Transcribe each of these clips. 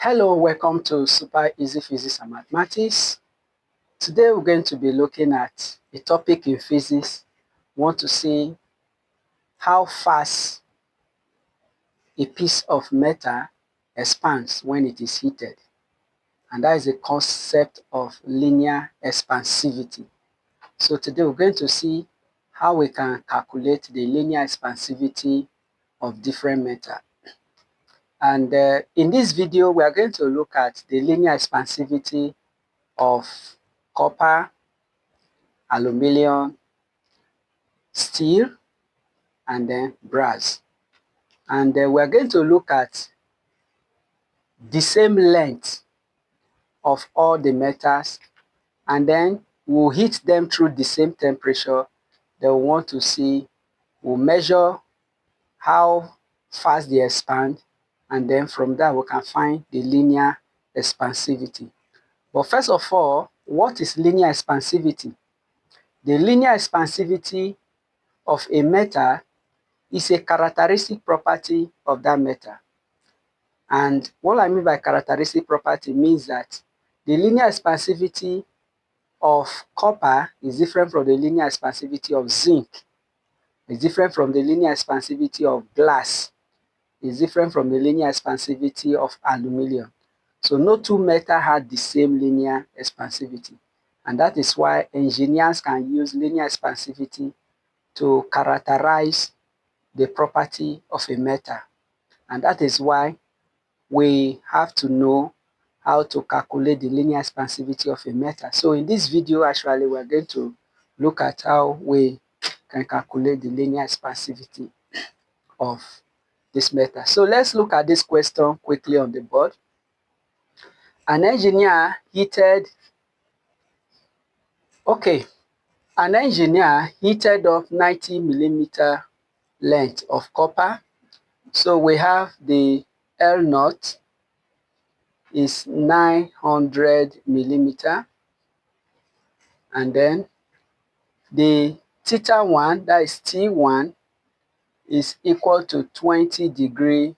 Hello, welcome to Super Easy Physics and Mathematics. Today we're going to be looking at a topic in physics. We want to see how fast a piece of metal expands when it is heated. And that is the concept of linear expansivity. So today we're going to see how we can calculate the linear expansivity of different metals. And in this video, we are going to look at the linear expansivity of copper, aluminum, steel, and then brass. And we are going to look at the same length of all the metals, and then we'll heat them through the same temperature. Then we want to see, we'll measure how fast they expand, and then from that we can find the linear expansivity. But first of all, what is linear expansivity? The linear expansivity of a metal is a characteristic property of that metal. And what I mean by characteristic property means that the linear expansivity of copper is different from the linear expansivity of zinc. It's different from the linear expansivity of glass. It's different from the linear expansivity of aluminum. So no two metals have the same linear expansivity. And that is why engineers can use linear expansivity to characterize the property of a metal. And that is why we have to know how to calculate the linear expansivity of a metal. So in this video, actually, we're going to look at how we can calculate the linear expansivity of this metal. So let's look at this question quickly on the board. An engineer heated up 90 millimeter length of copper. So we have the L naught is 900 millimeter, and then the theta 1, that is T1, is equal to 20 degrees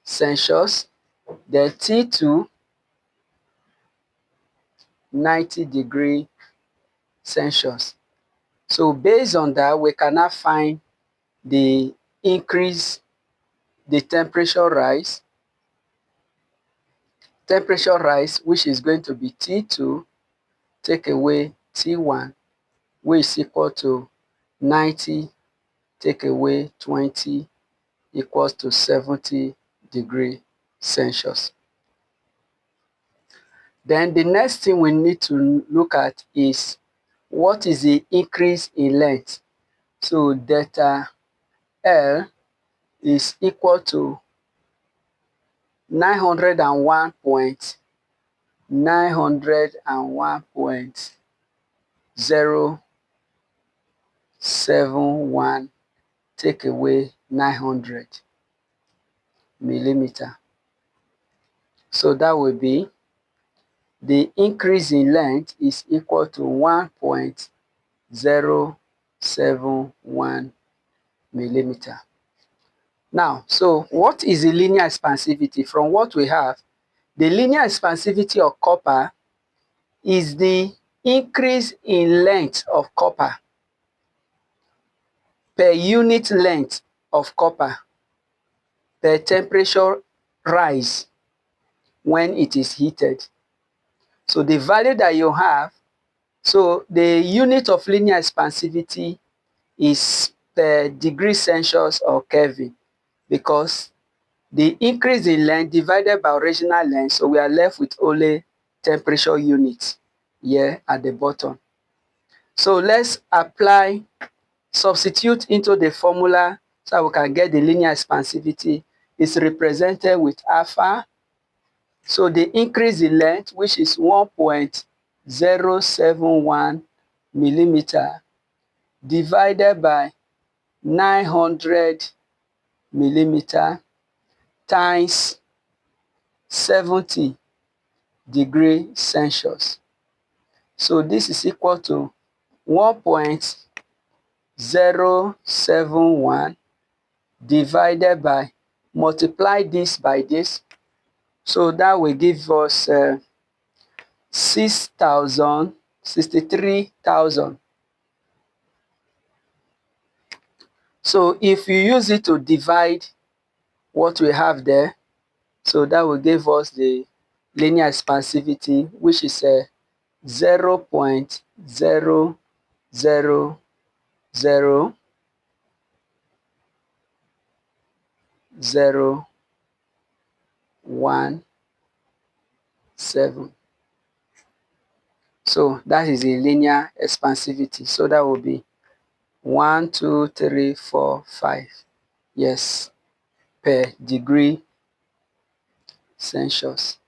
Celsius. Then T2, 90 degrees Celsius. So based on that, we cannot find the increase, the temperature rise, which is going to be T2 take away T1, which is equal to 90 take away 20 equals to 70 degrees Celsius. Then the next thing we need to look at is what is the increase in length. So delta L is equal to 901.071 take away 900 millimeter. So that will be the increase in length is equal to 1.071 millimeter. Now, so what is the linear expansivity? From what we have, the linear expansivity of copper is the increase in length of copper per unit length of copper per temperature rise when it is heated. So the value that you have, so the unit of linear expansivity is per degree Celsius or Kelvin, because the increase in length divided by original length, so we are left with only temperature units here at the bottom. So let's substitute into the formula so we can get the linear expansivity. It's represented with alpha. So the increase in length, which is 1.071 millimeter, divided by 900 millimeter times 70 degrees Celsius. So this is equal to 1.071 divided by, multiply this by this, So that will give us 63,000. So if you use it to divide what we have there, so that will give us the linear expansivity, which is 0.000017. So that is a linear expansivity. So that will be 1, 2, 3, 4, 5. Yes, per degree Celsius.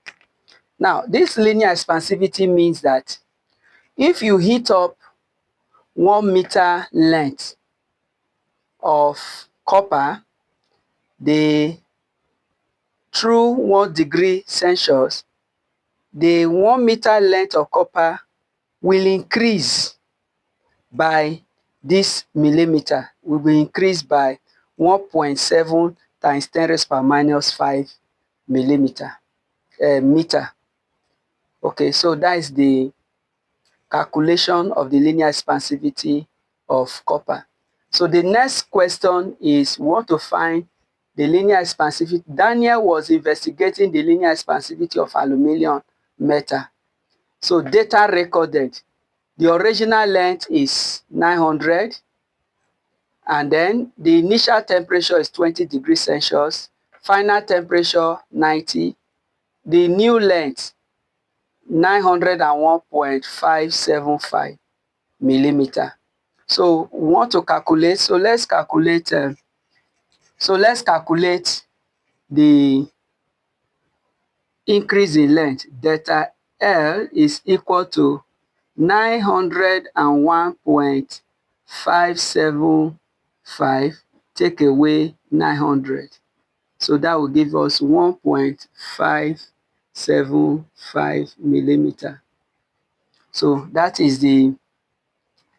Now, this linear expansivity means that if you heat up 1 meter length of copper, through 1 degree Celsius, the 1 meter length of copper will increase by this millimeter, will increase by 1.7 times 10 raised power minus 5 meter. Okay, so that is the calculation of the linear expansivity of copper. So the next question is, we want to find the linear expansivity. Daniel was investigating the linear expansivity of aluminum metal. So data recorded, the original length is 900, and then the initial temperature is 20 degrees Celsius, final temperature 90, the new length 901.575 millimeter. So we want to calculate, so let's calculate the increase in length. Delta L is equal to 901.575 take away 900. So that will give us 1.575 millimeter. So that is the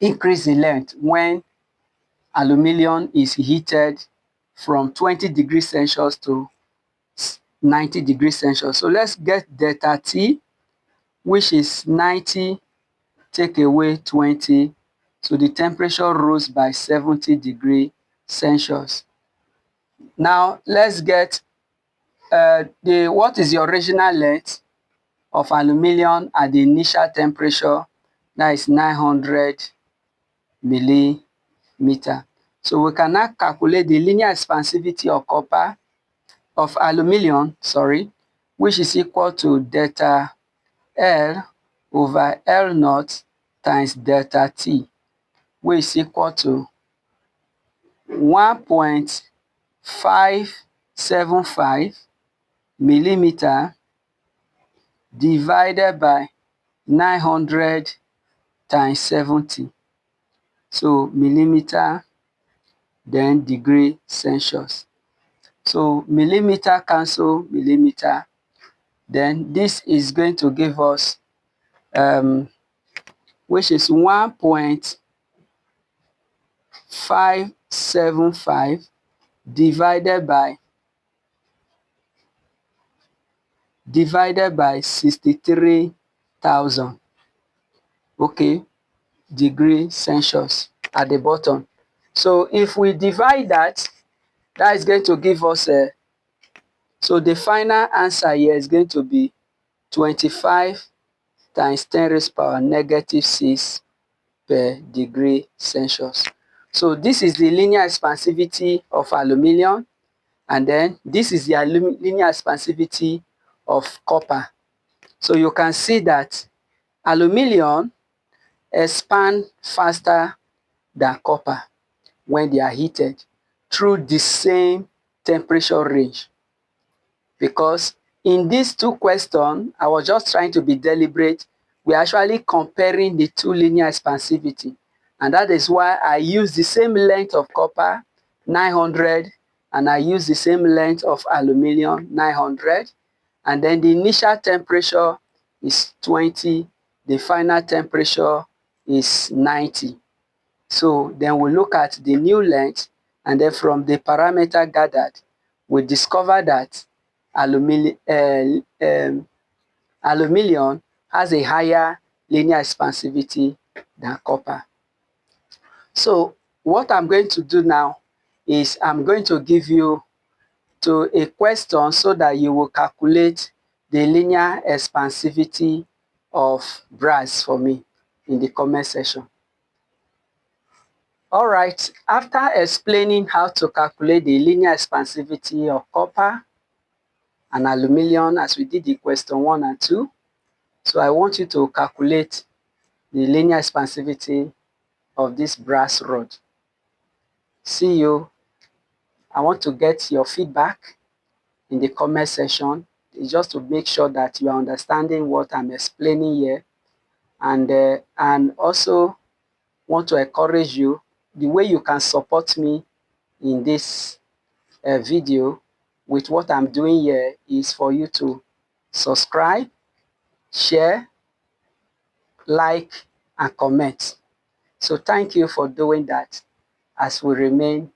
increase in length when aluminum is heated from 20 degrees Celsius to 90 degrees Celsius. So let's get delta T, which is 90 take away 20. So the temperature rose by 70 degrees Celsius. Now let's get what is the original length of aluminum at the initial temperature. That is 900 millimeter. So we can now calculate the linear expansivity of aluminum, which is equal to delta L over L naught times delta T, which is equal to 1.575 millimeter divided by 900 times 70. So millimeter, then degree Celsius. So millimeter cancel millimeter. Then this is going to give us, which is 1.575 divided by 63,000. Okay, degree Celsius at the bottom. So if we divide that, that is going to give us so the final answer here is going to be 25 times 10 raised power negative 6 per degree Celsius. So this is the linear expansivity of aluminum, and then this is the linear expansivity of copper. So you can see that aluminum expand faster than copper when they are heated through the same temperature range. Because in these two questions, I was just trying to be deliberate. We're actually comparing the two linear expansivity. And that is why I use the same length of copper, 900, and I use the same length of aluminum, 900. And then the initial temperature is 20. The final temperature is 90. So then we look at the new length, and then from the parameter gathered, we discover that aluminum has a higher linear expansivity than copper. So what I'm going to do now is I'm going to give you a question so that you will calculate the linear expansivity of brass for me in the comment section. All right, after explaining how to calculate the linear expansivity of copper and aluminum as we did in question 1 and 2, so I want you to calculate the linear expansivity of this brass rod. See you. I want to get your feedback in the comment section. It's just to make sure that you are understanding what I'm explaining here, and also want to encourage you. The way you can support me in this video with what I'm doing here is for you to subscribe, share, like, and comment. So thank you for doing that as we remain